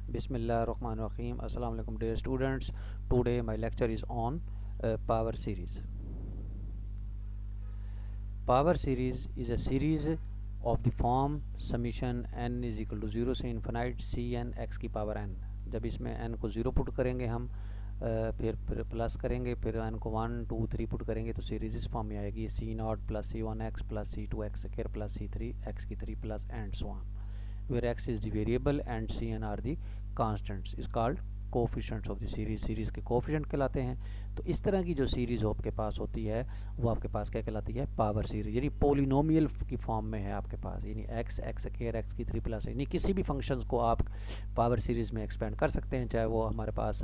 Bismillahirrahmanirrahim. Assalamu alaikum dear students. Today my lecture is on power series. Power series is a series of the form summation n is equal to 0 से infinite cn x की power n. जब इसमें n को 0 put करेंगे हम फिर plus करेंगे, फिर n को 1 2 3 पुट करेंगे तो सीरीज इस फॉर्म में आएगी c0 plus c1x plus c2x square plus c3 x की 3 plus and so on, where x is the variable and cn are the constants is called coefficients of the series. Series के coefficient कहलाते हैं. तो इस तरह की जो series आपके पास होती है वो आपके पास क्या कहलाती है? Power series. यानी पोलिनोमियल की फॉर्म में है आपके पास, यानी एक्स एक्स स्क्वायर एक्स की 3 प्लस, यानी किसी भी फंक्शंस को आप पावर सीरीज में एक्सपेंड कर सकते हैं, चाहे वो हमारे पास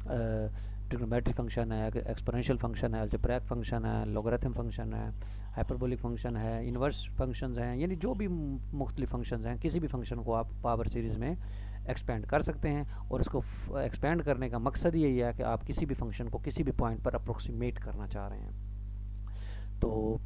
ट्रिग्नोमेट्रिक फंक्शन है, एक्सपोनेंशियल फंक्शन है, अलजेब्रिक फंक्शन है, लॉगरिथम फंक्शन है, हाइपरबोलिक फंक्शन है, इन्वर्स फंक्शंस हैं, यानी जो भी मुख्तलिफ फंक्शंस हैं, किसी भी फंक्शन को आप पावर सीरीज़ में एक्सपेंड कर सकते हैं. और इसको एक्सपेंड करने का मकसद यही है कि आप किसी भी फंक्शन को किसी भी पॉइंट पर अप्रोक्सीमेट करना चाह रहे हैं. तो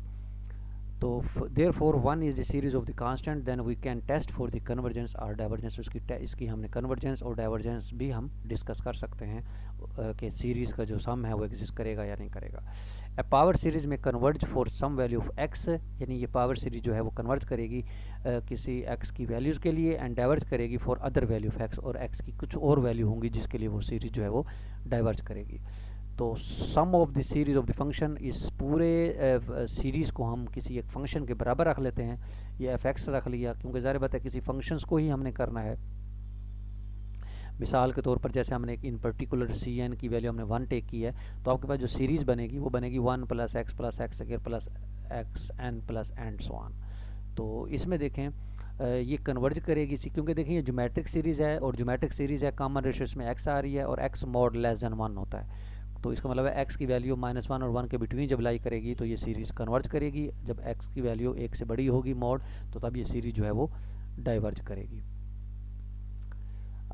therefore one is the series of the constant, then we can test for the convergence or divergence. इसकी हमने कन्वर्जेंस और डाइवर्जेंस भी हम डिस्कस कर सकते हैं कि सीरीज़ का जो सम है वो एग्जिस्ट करेगा या नहीं करेगा. ए पावर सीरीज़ में converge for some value of x, यानी ये पावर सीरीज जो है वो कन्वर्ज करेगी किसी एक्स की वैल्यूज़ के लिए, एंड डाइवर्ज करेगी for other value of x, और एक्स की कुछ और वैल्यू होंगी जिसके लिए वो सीरीज जो है वो डाइवर्ज करेगी. तो sum of the series of the function, इस पूरे सीरीज़ को हम किसी एक फंक्शन के बराबर रख लेते हैं. ये एफ एक्स रख लिया क्योंकि ज़ाहिर बात है किसी फंक्शंस को ही हमने करना है. मिसाल के तौर पर जैसे हमने इन पर्टिकुलर सी एन की वैल्यू हमने 1 टेक की है, तो आपके पास जो सीरीज़ बनेगी वो बनेगी 1 plus x square plus x n plus and so on. तो इसमें देखें ये कन्वर्ज करेगी क्योंकि देखें ये ज्योमेट्रिक सीरीज़ है, और ज्योमेट्रिक सीरीज़ है, कॉमन रेशियो इसमें एक्स आ रही है और एक्स मॉड लेस देन 1 होता है. तो इसका मतलब है एक्स की वैल्यू -1 और 1 के बिटवीन जब लाई करेगी तो ये सीरीज़ कन्वर्ज करेगी. जब एक्स की वैल्यू 1 से बड़ी होगी मॉड, तो तब ये सीरीज़ जो है वो डाइवर्ज करेगी.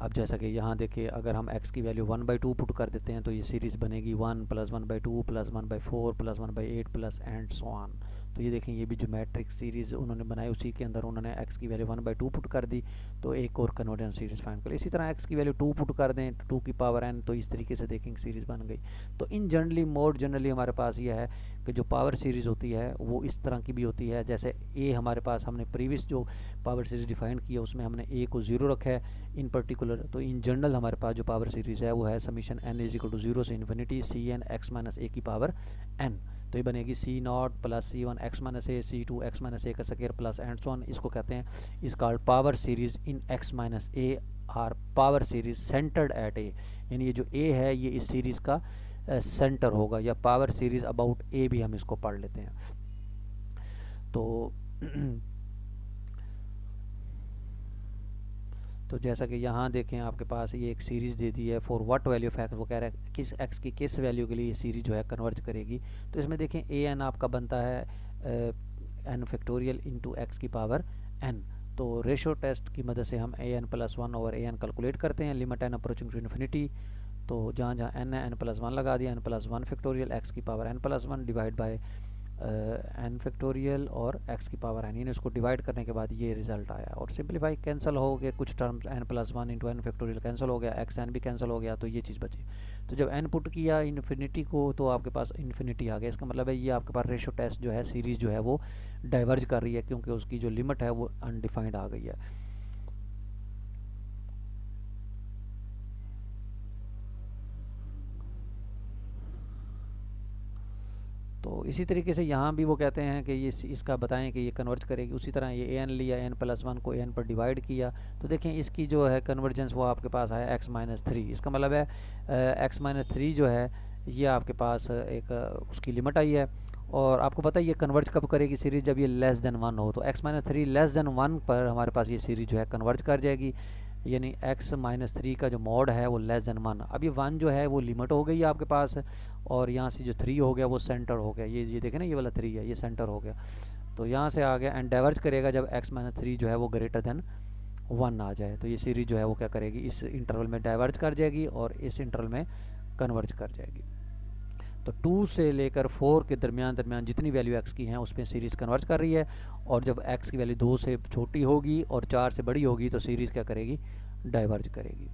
अब जैसा कि यहाँ देखिए, अगर हम x की वैल्यू 1/2 पुट कर देते हैं तो ये सीरीज़ बनेगी 1 plus 1/2 plus 1/4 plus 1/8 plus and so on. तो ये देखें, ये भी ज्योमेट्रिक सीरीज़ उन्होंने बनाई, उसी के अंदर उन्होंने x की वैल्यू 1/2 पुट कर दी तो एक और कन्वर्जेंस सीरीज़ फाइंड कर. इसी तरह x की वैल्यू 2 पुट कर दें, 2 की पावर n, तो इस तरीके से देखेंगे सीरीज़ बन गई. तो इन जनरली हमारे पास ये है कि जो पावर सीरीज़ होती है वो इस तरह की भी होती है. जैसे a हमारे पास हमने प्रीवियस जो पावर सीरीज़ डिफाइन किया उसमें हमने a को 0 रखा है इन पर्टिकुलर. तो इन जनरल हमारे पास जो पावर सीरीज़ है वो है summation n is equal to 0 से infinity C N X minus A की पावर n. तो ये बनेगी c0 plus c1 X minus A, c2 X minus ए का square plus and so on. इसको कहते हैं is called power series in X minus A or power series centred at A. यानी ये जो a है ये इस सीरीज़ का सेंटर होगा, या पावर सीरीज अबाउट a भी हम इसको पढ़ लेते हैं. तो तो जैसा कि यहाँ देखें आपके पास ये एक सीरीज़ दे दी है for what value of x. वो कह रहा है किस एक्स की किस वैल्यू के लिए ये सीरीज जो है कन्वर्ज करेगी. तो इसमें देखें ए एन आपका बनता है एन फैक्टोरियल इंटू एक्स की पावर एन. तो रेशो टेस्ट की मदद से हम a n plus 1 over a n calculate करते हैं. Limit n approaching to infinity, तो जहाँ जहाँ एन है एन प्लस 1 लगा दिया, एन प्लस 1 फैक्टोरियल एक्स की power n plus 1 divide by n factorial और एक्स की पावर एन. इसको डिवाइड करने के बाद ये रिजल्ट आया, और सिंप्लीफाई कैंसिल हो गए कुछ terms, n plus 1 into n factorial cancel हो गया, एक्स एन भी कैंसिल हो गया, तो ये चीज़ बची. तो जब एन पुट किया इन्फिनिटी को तो आपके पास इन्फिनिटी आ गया. इसका मतलब है ये आपके पास रेशो टेस्ट जो है सीरीज़ जो है वो डाइवर्ज कर रही है क्योंकि उसकी जो लिमिट है वो अनडिफाइंड आ गई है. तो इसी तरीके से यहाँ भी वो कहते हैं कि ये इसका बताएं कि ये कन्वर्ज करेगी. उसी तरह ये एन लिया, एन प्लस 1 को एन पर डिवाइड किया, तो देखें इसकी जो है कन्वर्जेंस वो आपके पास है एक्स माइनस 3. इसका मतलब है एक्स माइनस 3 जो है ये आपके पास एक उसकी लिमिट आई है. और आपको पता है ये कन्वर्ज कब करेगी सीरीज, जब ये लेस देन 1 हो. तो एक्स माइनस 3 लेस देन 1 पर हमारे पास ये सीरीज जो है कन्वर्ज कर जाएगी. यानी एक्स माइनस 3 का जो मॉड है वो लेस देन 1. अब ये 1 जो है वो लिमिट हो गई है आपके पास, और यहाँ से जो 3 हो गया वो सेंटर हो गया. ये देखें ना, ये वाला 3 है, ये सेंटर हो गया. तो यहाँ से आ गया एंड डाइवर्ज करेगा जब एक्स माइनस 3 जो है वो ग्रेटर देन 1 आ जाए. तो ये सीरीज जो है वो क्या करेगी, इस इंटरवल में डाइवर्ज कर जाएगी और इस इंटरवल में कन्वर्ज कर जाएगी. तो 2 से लेकर 4 के दरमियान जितनी वैल्यू x की हैं उस पर सीरीज़ कन्वर्ज कर रही है, और जब x की वैल्यू 2 से छोटी होगी और 4 से बड़ी होगी तो सीरीज़ क्या करेगी, डाइवर्ज करेगी।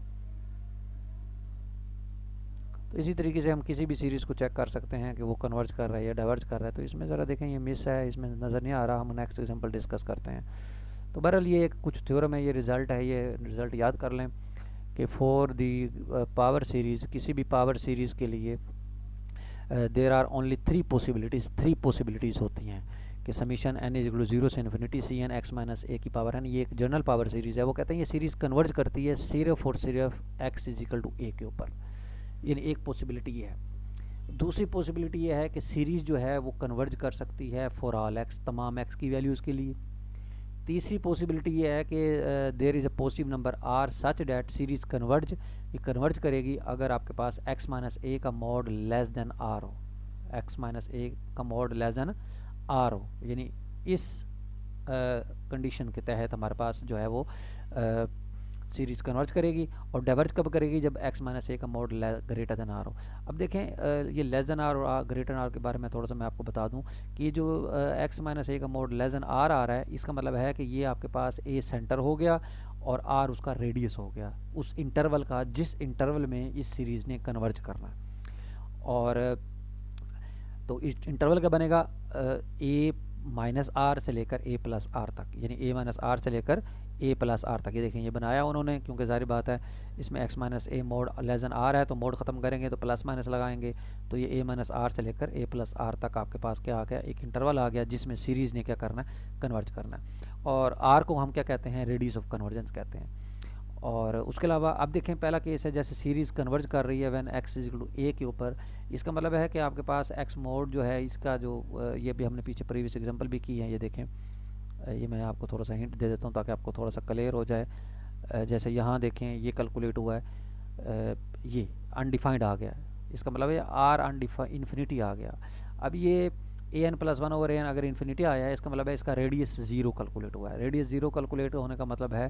तो इसी तरीके से हम किसी भी सीरीज़ को चेक कर सकते हैं कि वो कन्वर्ज कर रहा है या डाइवर्ज कर रहा है। तो इसमें ज़रा देखें, ये मिस है, इसमें नज़र नहीं आ रहा, हम नेक्स्ट एग्जांपल डिस्कस करते हैं। तो बहरहाल ये एक कुछ थ्योरम है, ये रिज़ल्ट है, ये रिज़ल्ट याद कर लें कि फॉर दी पावर सीरीज़, किसी भी पावर सीरीज़ के लिए there are only three possibilities होती हैं कि summation n is equal to 0 से infinity C N X minus A की पावर n। ये एक जनरल पावर सीरीज़ है। वो कहते हैं ये सीरीज़ कन्वर्ज करती है सिर्फ और सिर्फ x is equal to A के ऊपर, यानी एक पॉसिबिलिटी ये है। दूसरी पॉसिबिलिटी ये है कि सीरीज़ जो है वो कन्वर्ज कर सकती है फॉर ऑल x, तमाम x की वैल्यूज़ के लिए। तीसरी पॉसिबिलिटी ये है कि there is a positive number r such that series converge, ये कन्वर्ज करेगी अगर आपके पास x माइनस ए का मॉड लेस देन r हो, x माइनस ए का मॉड लेस देन r हो, यानी इस कंडीशन के तहत हमारे पास जो है वो सीरीज़ कन्वर्ज करेगी। और डाइवर्ज कब करेगी? जब x माइनस ए का मॉड ग्रेटर देन आर हो। अब देखें ये लेस देन आर और ग्रेटर देन आर के बारे में थोड़ा सा मैं आपको बता दूं कि जो x माइनस ए का मॉड लेस देन आर आ रहा है, इसका मतलब है कि ये आपके पास ए सेंटर हो गया और आर उसका रेडियस हो गया, उस इंटरवल का जिस इंटरवल में इस सीरीज़ ने कन्वर्ज करना है। और तो इस इंटरवल का बनेगा ए माइनस आर से लेकर ए प्लस आर तक, यानी ए माइनस आर से लेकर ए प्लस आर तक। ये देखें, ये बनाया उन्होंने क्योंकि जाहिर बात है इसमें x minus a mod less than r है, तो मोड ख़त्म करेंगे तो प्लस माइनस लगाएंगे, तो ये ए माइनस आर से लेकर ए प्लस आर तक आपके पास क्या आ गया, एक इंटरवल आ गया जिसमें सीरीज़ ने क्या करना है, कन्वर्ज करना है। और आर को हम क्या कहते हैं, रेडियस ऑफ कन्वर्जेंस कहते हैं। और उसके अलावा अब देखें, पहला केस है जैसे सीरीज़ कन्वर्ज कर रही है when X is equal to A के ऊपर। इसका मतलब है कि आपके पास एक्स मोड जो है इसका जो ये भी हमने पीछे प्रीवियस एग्जांपल भी की है, ये देखें, ये मैं आपको थोड़ा सा हिंट दे देता हूँ ताकि आपको थोड़ा सा क्लियर हो जाए। जैसे यहाँ देखें ये कैलकुलेट हुआ है, ये अनडिफाइंड आ गया, इसका मतलब है आर इन्फिनिटी आ गया। अब ये ए n plus one over a N अगर इन्फिनिटी आया है, इसका मतलब है इसका रेडियस ज़ीरो कैलकुलेट हुआ है। रेडियस ज़ीरो कैलकुलेट होने का मतलब है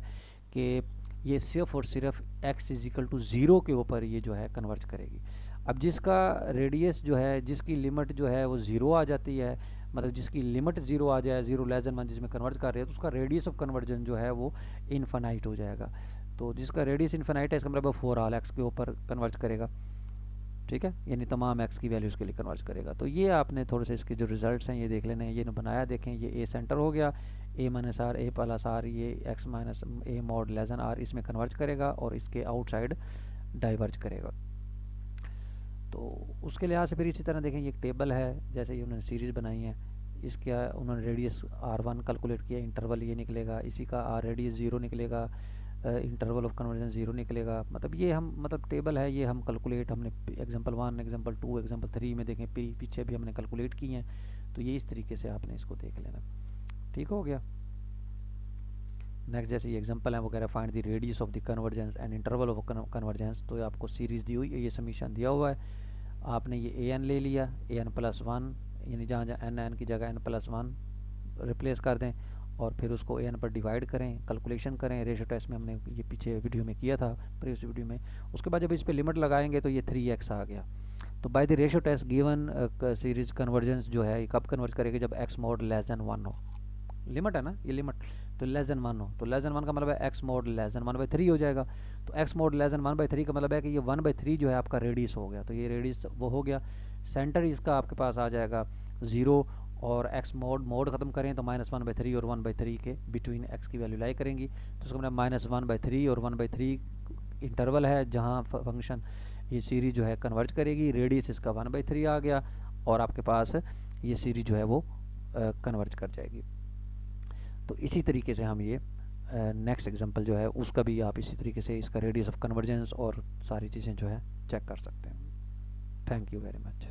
कि ये सिर्फ और सिर्फ x is equal to zero के ऊपर ये जो है कन्वर्ज करेगी। अब जिसका रेडियस जो है, जिसकी लिमिट जो है वो ज़ीरो आ जाती है, मतलब जिसकी लिमिट ज़ीरो आ जाए, ज़ीरो लेस देन वन जिसमें कन्वर्ज कर रहे हैं, तो उसका रेडियस ऑफ कन्वर्जन जो है वो इनफाइनाइट हो जाएगा। तो जिसका रेडियस इनफाइनाइट है, इसका मतलब फॉर ऑल x के ऊपर कन्वर्ज करेगा, ठीक है, यानी तमाम x की वैल्यूज़ के लिए कन्वर्ज करेगा। तो ये आपने थोड़े से इसके जो रिजल्ट्स हैं ये देख लेने हैं। ये बनाया, देखें, ये ए सेंटर हो गया, A minus R A plus R, ये X minus A mod less than R इसमें कन्वर्ज करेगा और इसके आउटसाइड डाइवर्ज करेगा। तो उसके लिहाज से फिर इसी तरह देखें, ये एक टेबल है, जैसे ये उन्होंने सीरीज़ बनाई है, इसका उन्होंने रेडियस R1 कैलकुलेट किया, इंटरवल ये निकलेगा, इसी का आर रेडियस ज़ीरो निकलेगा, इंटरवल ऑफ कन्वर्जन ज़ीरो निकलेगा। मतलब ये हम मतलब टेबल है, ये हम कैलकुलेट हमने एग्जांपल 1, एग्जांपल 2, एग्जांपल 3 में देखें, पीछे भी हमने कैलकुलेट की हैं। तो ये इस तरीके से आपने इसको देख लेना, ठीक हो गया। नेक्स्ट जैसे ये एग्जांपल है वो कह रहा है find the radius of the convergence and interval of convergence. तो आपको सीरीज़ दी हुई है, ये समीशन दिया हुआ है, आपने ये ए एन ले लिया, ए एन प्लस वन, यानी जहाँ जहाँ एन की जगह एन प्लस वन रिप्लेस कर दें और फिर उसको ए एन पर डिवाइड करें, कैलकुलेशन करें। रेशो टेस्ट में हमने ये पीछे वीडियो में किया था, प्रीवियस वीडियो में। उसके बाद जब इस पर लिमिट लगाएंगे तो ये 3x आ गया। तो by the ratio test given series convergence जो है कब कन्वर्ज करेगी, जब x mod less than one हो, लिमिट है ना ये लिमिट, तो लेस देन वन हो, तो लेस देन वन का मतलब है x मोड लेस देन 1/3 हो जाएगा। तो x मोड लेस देन 1/3 का मतलब है कि ये 1/3 जो है आपका रेडियस हो गया, तो ये रेडियस वो हो गया। सेंटर इसका आपके पास आ जाएगा 0 और x मोड ख़त्म करें तो -1/3 और 1/3 के बिटवीन x की वैल्यू लाई करेंगी। तो उसका मतलब -1/3 और 1/3 इंटरवल है जहाँ फंक्शन ये सीरीज जो है कन्वर्ज करेगी, रेडियस इसका 1/3 आ गया और आपके पास ये सीरीज जो है वो कन्वर्ज कर जाएगी। तो इसी तरीके से हम ये नेक्स्ट एग्जांपल जो है उसका भी आप इसी तरीके से इसका रेडियस ऑफ कन्वर्जेंस और सारी चीज़ें जो है चेक कर सकते हैं। Thank you very much.